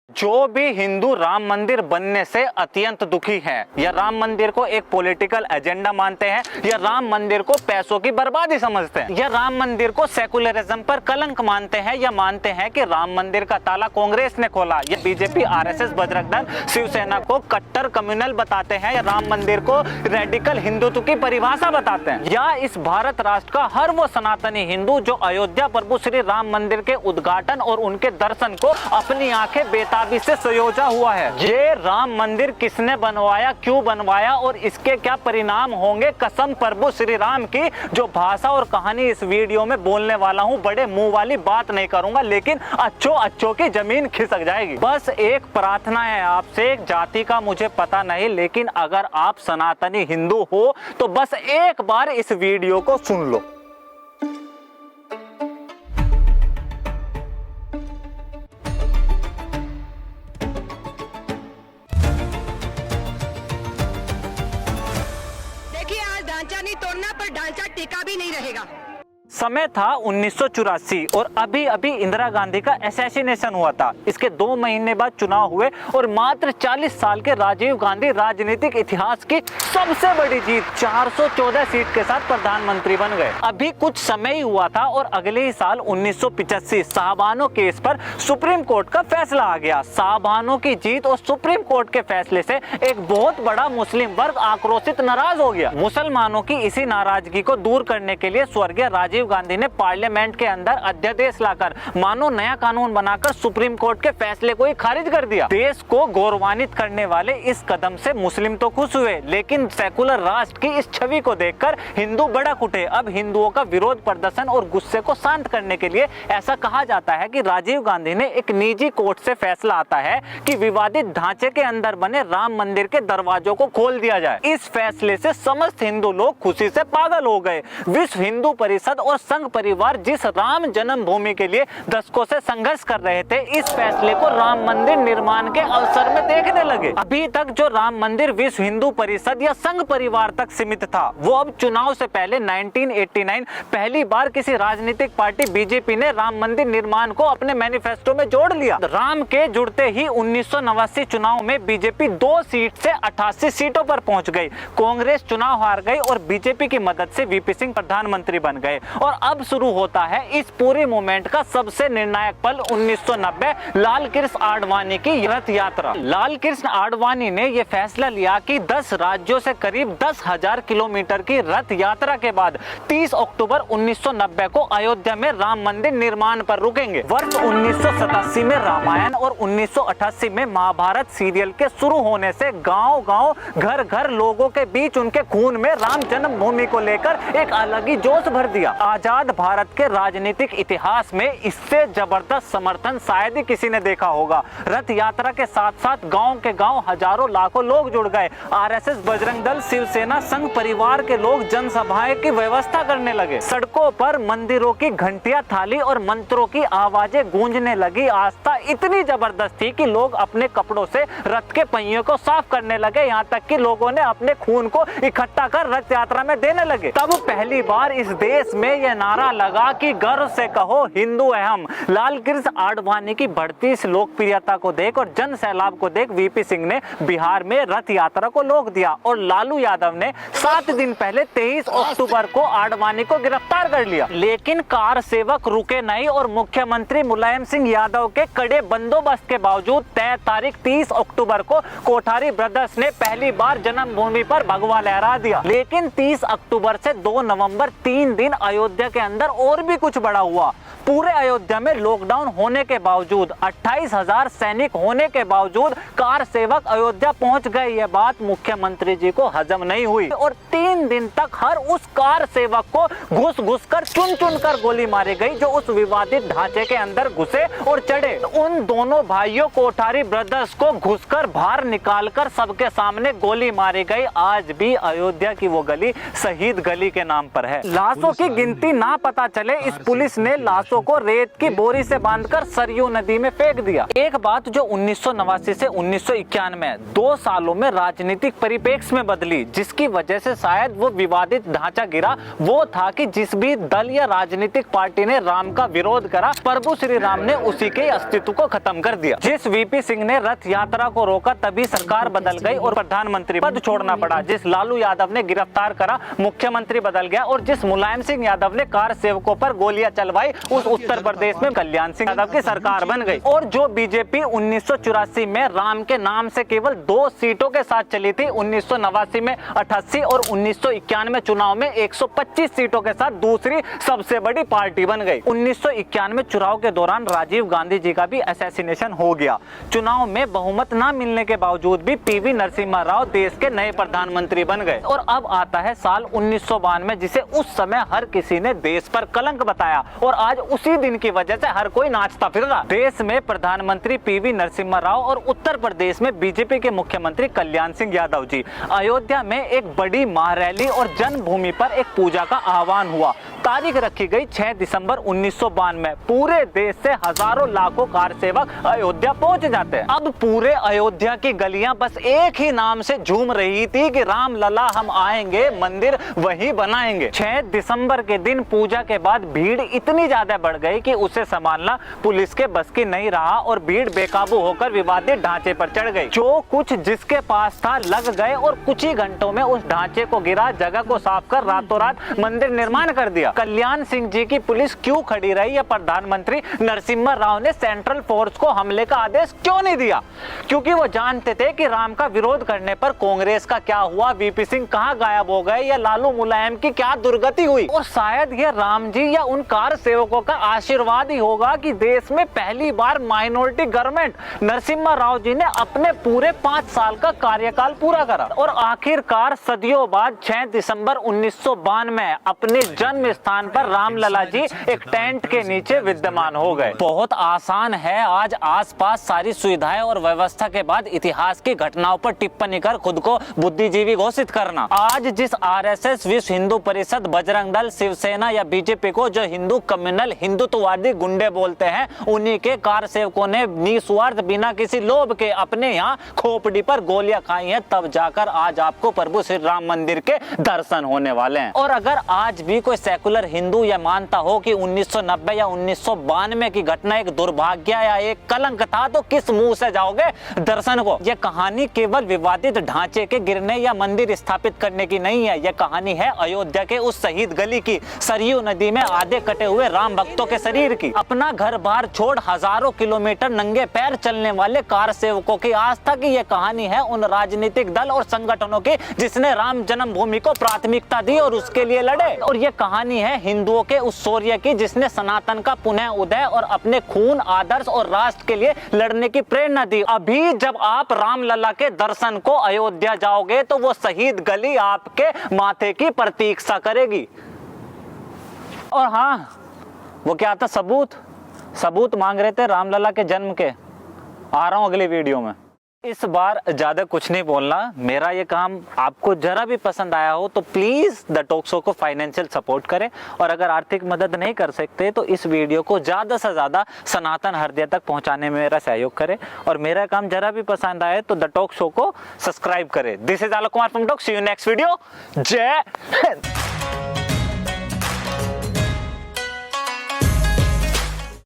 जो भी हिंदू राम मंदिर बनने से अत्यंत दुखी हैं, या राम मंदिर को एक पॉलिटिकल एजेंडा मानते हैं, या राम मंदिर को पैसों की बर्बादी समझते हैं, या राम मंदिर को सेकुलरिज्म पर कलंक मानते हैं, या मानते हैं कि राम मंदिर का ताला कांग्रेस ने खोला, या बीजेपी, आरएसएस, बजरंग दल, शिवसेना को कट्टर कम्युनल बताते हैं, या राम मंदिर को रेडिकल हिंदुत्व की परिभाषा बताते हैं, या इस भारत राष्ट्र का हर वो सनातनी हिंदू जो अयोध्या प्रभु श्री राम मंदिर के उद्घाटन और उनके दर्शन को अपनी आंखें बेताबी से संयोजा हुआ है। ये राम मंदिर किसने बनवाया, क्यों बनवाया और इसके क्या परिणाम होंगे, कसम प्रभु श्री राम की जो भाषा और कहानी इस वीडियो में बोलने वाला हूँ, बड़े मुंह वाली बात नहीं करूंगा, लेकिन अच्छों की जमीन खिसक जाएगी। बस एक प्रार्थना है आपसे, एक जाति का मुझे पता नहीं, लेकिन अगर आप सनातनी हिंदू हो तो बस एक बार इस वीडियो को सुन लो। ढांचा नहीं तोड़ना, पर ढांचा टिका भी नहीं रहेगा। समय था 1984 और अभी इंदिरा गांधी का असैसिनेशन हुआ था। इसके 2 महीने बाद चुनाव हुए और मात्र 40 साल के राजीव गांधी राजनीतिक इतिहास की सबसे बड़ी जीत 414 सीट के साथ प्रधानमंत्री बन गए। अभी कुछ समय ही हुआ था और अगले ही साल 1985 साहबानो केस पर सुप्रीम कोर्ट का फैसला आ गया। साहबानो की जीत और सुप्रीम कोर्ट के फैसले से एक बहुत बड़ा मुस्लिम वर्ग आक्रोशित, नाराज हो गया। मुसलमानों की इसी नाराजगी को दूर करने के लिए स्वर्गीय राजीव गांधी ने पार्लियामेंट के अंदर अध्यादेश लाकर मानो नया कानून बनाकर सुप्रीम कोर्ट के फैसले को ही खारिज कर दिया। देश को गौरवान्वित करने वाले इस कदम से मुस्लिम तो खुश हुए, लेकिन सेकुलर राष्ट्र की इस छवि को देखकर हिंदू भड़क उठे। अब हिंदुओं का विरोध प्रदर्शन और गुस्से को शांत करने के लिए ऐसा कहा जाता है कि राजीव गांधी ने एक निजी कोर्ट से फैसला आता है कि विवादित ढांचे के अंदर बने राम मंदिर के दरवाजों को खोल दिया जाए। इस फैसले से समस्त हिंदू लोग खुशी से पागल हो गए। विश्व हिंदू परिषद और संघ परिवार जिस राम जन्मभूमि के लिए दशकों से संघर्ष कर रहे थे, इस फैसले को राम मंदिर निर्माण के अवसर में देखने लगे। अभी तक जो राम मंदिर विश्व हिंदू परिषद या संघ परिवार तक सीमित था, वो अब चुनाव से पहले 1989 पहली बार किसी राजनीतिक पार्टी बीजेपी ने राम मंदिर निर्माण को अपने मैनिफेस्टो में जोड़ लिया। राम के जुड़ते ही 1989 चुनाव में बीजेपी 2 सीट से 88 सीटों पर पहुंच गई। कांग्रेस चुनाव हार गई और बीजेपी की मदद से वीपी सिंह प्रधानमंत्री बन गए। और अब शुरू होता है इस पूरे मूवमेंट का सबसे निर्णायक पल 1990 लाल कृष्ण आडवाणी की रथ यात्रा। लाल कृष्ण आडवाणी ने यह फैसला लिया कि 10 राज्यों से करीब 10,000 किलोमीटर की रथ यात्रा के बाद 30 अक्टूबर 1990 को अयोध्या में राम मंदिर निर्माण पर रुकेंगे। वर्ष 1987 में रामायण और 1988 में महाभारत सीरियल के शुरू होने से गांव-गांव, घर-घर लोगों के बीच उनके खून में राम जन्मभूमि को लेकर एक अलग ही जोश भर दिया। आजाद भारत के राजनीतिक इतिहास में इससे जबरदस्त समर्थन शायद ही किसी ने देखा होगा। रथ यात्रा के साथ साथ गांव के गांव हजारों लाखों लोग जुड़ गए। आरएसएस, बजरंग दल, शिवसेना, संघ परिवार के लोग जनसभाएं की व्यवस्था करने लगे। सड़कों पर मंदिरों की घंटियां थाली और मंत्रों की आवाजें गूंजने लगी। आस्था इतनी जबरदस्त थी कि लोग अपने कपड़ों से रथ के पहियों को साफ करने लगे। यहाँ तक कि लोगों ने अपने खून को इकट्ठा कर रथ यात्रा में देने लगे। तब पहली बार इस देश में यह नारा लगा कि गर्व से कहो हिंदू है हम। लाल कृष्ण आडवाणी की बढ़ती इस लोकप्रियता को देख और जन सैलाब को देख वीपी सिंह ने बिहार में रथ यात्रा को रोक दिया और लालू यादव ने 7 दिन पहले 23 अक्टूबर को आडवाणी को गिरफ्तार कर लिया। लेकिन कार सेवक रुके नहीं और मुख्यमंत्री मुलायम सिंह यादव के कड़े बंदोबस्त के बावजूद तय तारीख 30 अक्टूबर को कोठारी ब्रदर्स ने पहली बार जन्मभूमि पर भगवा लहरा दिया। लेकिन 30 अक्टूबर से 2 नवंबर 3 दिन अयोध्या के अंदर और भी कुछ बड़ा हुआ। पूरे अयोध्या में लॉकडाउन होने के बावजूद, 28,000 सैनिक होने के बावजूद कार सेवक अयोध्या पहुंच गए। यह बात मुख्यमंत्री जी को हजम नहीं हुई और 3 दिन तक हर उस कार सेवक को घुस कर चुन कर गोली मारी गई जो उस विवादित ढांचे के अंदर घुसे और चढ़े। उन दोनों भाइयों कोठारी ब्रदर्स को घुसकर बाहर निकालकर सबके सामने गोली मारी गई। आज भी अयोध्या की वो गली शहीद गली के नाम पर है। लाशों की गिनती ना पता चले, इस पुलिस ने लाशों लाशों को रेत की बोरी से बांधकर सरयू नदी में फेंक दिया। एक बात जो 1989 से 1991 2 सालों में राजनीतिक परिप्रेक्ष्य में बदली, जिसकी वजह से शायद वो विवादित ढांचा गिरा, वो था कि जिस भी दल या राजनीतिक पार्टी ने राम का विरोध करा, प्रभु श्री राम ने उसी के अस्तित्व को खत्म कर दिया। जिस वीपी सिंह ने रथ यात्रा को रोका, तभी सरकार बदल गई और प्रधानमंत्री पद छोड़ना पड़ा। जिस लालू यादव ने गिरफ्तार करा, मुख्यमंत्री बदल गया। और जिस मुलायम सिंह यादव ने कार सेवकों पर गोलियां चलवाई, उस उत्तर प्रदेश में कल्याण सिंह यादव की सरकार बन गई। और जो बीजेपी 1984 में राम के नाम से केवल 2 सीटों के साथ चली थी, 1989 में 88 और 1991 चुनाव में 125 सीटों के साथ दूसरी सबसे बड़ी पार्टी बन गई। 1991 चुनाव के दौरान राजीव गांधी जी का भी असैसिनेशन हो गया। चुनाव में बहुमत न मिलने के बावजूद भी पीवी नरसिम्हा राव देश के नए प्रधानमंत्री बन गए। और अब आता है साल 1992, जिसे उस समय हर किसी ने देश पर कलंक बताया, और आज उसी दिन की वजह से हर कोई नाचता फिर रहा। देश में प्रधानमंत्री पीवी नरसिम्हा राव और उत्तर प्रदेश में बीजेपी के मुख्यमंत्री कल्याण सिंह यादव जी। अयोध्या में एक बड़ी महारैली और जन्मभूमि पर एक पूजा का आह्वान हुआ। तारीख रखी गई 6 दिसंबर 1992। पूरे देश से हजारों लाखों कार सेवक अयोध्या पहुंच जाते हैं। अब पूरे अयोध्या की गलियां बस एक ही नाम से झूम रही थी कि राम लला हम आएंगे, मंदिर वहीं बनाएंगे। 6 दिसंबर के दिन पूजा के बाद भीड़ इतनी ज्यादा बढ़ गई कि उसे संभालना पुलिस के बस की नहीं रहा और भीड़ बेकाबू होकर विवादित ढांचे पर चढ़ गई। जो कुछ जिसके पास था लग गए और कुछ ही घंटों में उस ढांचे को गिरा, जगह को साफ कर रातों रात मंदिर निर्माण कर दिया। कल्याण सिंह जी की पुलिस क्यों खड़ी रही या प्रधानमंत्री नरसिम्हा राव ने सेंट्रल फोर्स को हमले का आदेश क्यों नहीं दिया? क्योंकि वो जानते थे कि राम का विरोध करने पर कांग्रेस का क्या हुआ, वीपी सिंह कहां गायब हो गए या लालू मुलायम की क्या दुर्गति हुई। और शायद यह राम जी या उन कार सेवकों का आशीर्वाद ही होगा कि देश में पहली बार माइनॉरिटी गवर्नमेंट नरसिम्हा राव जी ने अपने पूरे 5 साल का कार्यकाल पूरा करा। और आखिरकार सदियों बाद 6 दिसंबर 1992 अपने जन्म स्थान पर रामलला जी एक टेंट के नीचे विद्यमान हो गए। बहुत आसान है आज आसपास सारी सुविधाएं और व्यवस्था के बाद इतिहास की घटनाओं पर टिप्पणी कर खुद को बुद्धिजीवी घोषित करना। आज जिस आरएसएस, विश्व हिंदू परिषद, बजरंग दल, शिवसेना या बीजेपी को जो हिंदू कम्युनल हिंदुत्ववादी गुंडे बोलते हैं, उन्हीं के कार सेवकों ने निस्वार्थ बिना किसी लोभ के अपने यहाँ खोपड़ी पर गोलियां खाई हैं। तब जाकर आज आपको प्रभु श्री राम मंदिर के दर्शन होने वाले हैं। और अगर आज भी कोई सेकुलर हिंदू यह मानता हो कि 1990 या 1992 की घटना एक दुर्भाग्य या एक कलंक था, तो किस मुंह से जाओगे दर्शन को? यह कहानी केवल विवादित ढांचे के गिरने या मंदिर स्थापित करने की नहीं है। यह कहानी है अयोध्या के उस शहीद गली की, सरयू नदी में आधे कटे हुए राम भक्तों के शरीर की, अपना घर बार छोड़ हजारों किलोमीटर नंगे पैर चलने वाले कार सेवकों की आस्था की। यह कहानी है उन राजनीतिक दल और संगठनों की जिसने राम जन्मभूमि को प्राथमिकता दी और उसके लिए लड़े। और यह कहानी है हिंदुओं के उस शौर्य की जिसने सनातन का पुनः उदय और अपने खून, आदर्श और राष्ट्र के लिए लड़ने की प्रेरणा दी। अभी जब आप रामलला के दर्शन को अयोध्या जाओगे तो वो शहीद गली आपके माथे की प्रतीक्षा करेगी। और हाँ, वो क्या था, सबूत मांग रहे थे रामलला के जन्म के। आ रहा हूं अगली वीडियो में। इस बार ज्यादा कुछ नहीं बोलना। मेरा ये काम आपको जरा भी पसंद आया हो तो प्लीज द टॉक शो को फाइनेंशियल सपोर्ट करें, और अगर आर्थिक मदद नहीं कर सकते तो इस वीडियो को ज्यादा से ज्यादा सनातन हृदय तक पहुंचाने में मेरा सहयोग करें। और मेरा काम जरा भी पसंद आए तो द टॉक शो को सब्सक्राइब करें। This is Alok Kumar from talk. See you next video. जय हिंद।